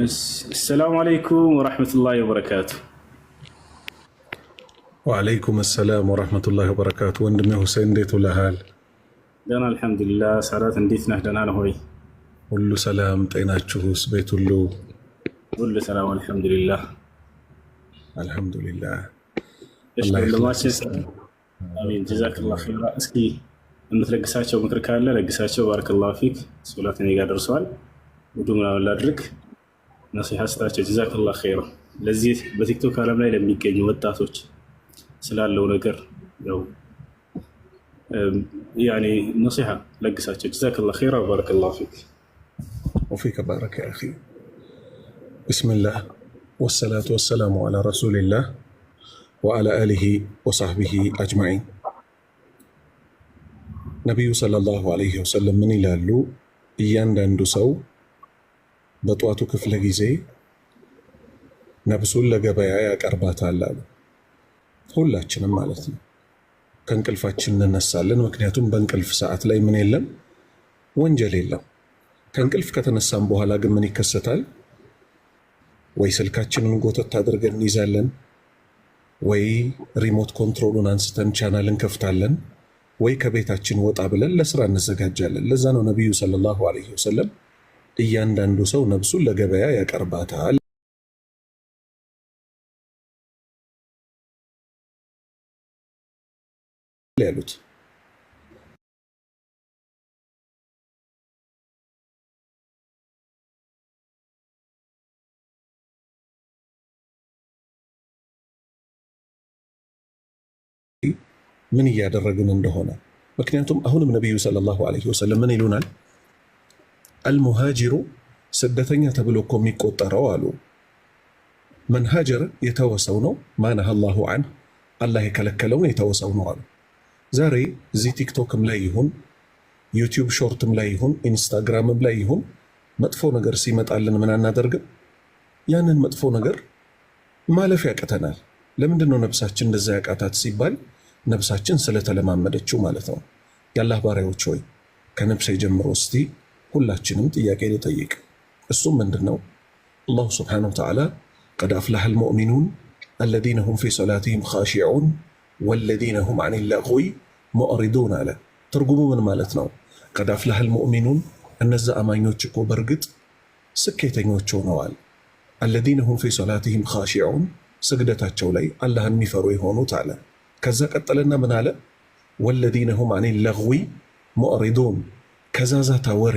السلام عليكم ورحمة الله وبركاته. وعليكم السلام ورحمة الله وبركاته. وندم حسين ديت ولا حال؟ دانا الحمد لله. سعادات انديت نهدنا هوي كل سلام طيناچوس بيت كل سلام والحمد لله. الحمد لله. الله يخلصك. امين جزاك الله خير. اسكي የምትለግሳቸው ምክር ካለ ለግሳቸው። ባረከላሁ ፊክ። ሶላትን ይጋደርሷል ወዱምና ወላድርክ ነሲሃ ስታቸው። ጀዛከላሁ ኸይራ። ለዚህ በቲክቶክ ዓለም ላይ ለሚገኙ ወጣቶች ስላለው ነገር ያው ያኔ ነሲሃ ለግሳቸው። ጀዛከላሁ ኸይራ ወባረከላሁ ፊክ። وفيك بارك يا أخي. بسم الله والصلاة والسلام على رسول الله وعلى آله وصحبه أجمعين. ነቢዩ ሰለላሁ ዐለይሂ ወሰለም ምን ይላሉ? እያንዳንዱ ሰው በጧቱ ክፍለ ጊዜ ነፍሱን ለገበያ ያቀርባታል አሉ። ሁላችንም ማለት ነው። ከእንቅልፋችን እንነሳለን። ምክንያቱም በእንቅልፍ ሰዓት ላይ ምን የለም? ወንጀል የለም። ከእንቅልፍ ከተነሳን በኋላ ግን ምን ይከሰታል? ወይ ስልካችንን ጎተት አድርገን እንይዛለን፣ ወይ ሪሞት ኮንትሮሉን አንስተን ቻናል እንከፍታለን፣ ወይ ከቤታችን ወጣ ብለን ለስራ እንዘጋጃለን። ለዛ ነው ነቢዩ ሰለላሁ ዐለይሂ ወሰለም እያንዳንዱ ሰው ነፍሱን ለገበያ ያቀርባታል ያሉት። ምን እያደረግን እንደሆነ። ምክንያቱም አሁንም ነቢዩ ሰለላሁ ዐለይሂ ወሰለም ምን ይሉናል? አልሙሃጅሩ ስደተኛ ተብሎ እኮ የሚቆጠረው አሉ መን ሀጀረ የተወሰው ነው፣ ማነሃ አላሁ ዐንሁ አላህ የከለከለውን የተወሰው ነው አሉ። ዛሬ እዚህ ቲክቶክም ላይ ይሁን ዩቲዩብ ሾርትም ላይ ይሁን ኢንስታግራምም ላይ ይሁን መጥፎ ነገር ሲመጣልን ምን አናደርግም? ያንን መጥፎ ነገር ማለፍ ያቅተናል። ለምንድን ነው ነፍሳችን እንደዛ ያቃታት ሲባል ነፍሳችን ስለተለማመደችው ማለት ነው። የአላህ ባሪያዎች ሆይ ከነፍሴ ጀምሮ እስቲ ሁላችንም ጥያቄ ልጠይቅ። እሱም ምንድን ነው? አላሁ ስብሓነሁ ወተዓላ ቀድ አፍላሐ አልሙእሚኑን አለዚነ ሁም ፊ ሰላቲሂም ኻሺዑን ወለዚነ ሁም ዐኒ ለግዊ ሙዕሪዱን አለ። ትርጉሙ ምን ማለት ነው? ቀድ አፍላሐ አልሙእሚኑን እነዛ አማኞች እኮ በእርግጥ ስኬተኞች ሆነዋል። አለዚነ ሁም ፊ ሰላቲሂም ኻሺዑን ስግደታቸው ላይ አላህን የሚፈሩ የሆኑት አለ። ከዛ ቀጠለና ምን አለ? ወለዚነ ሁም ዐኒ ለግዊ ሙዕሪዱን ከዛዛታ ወሬ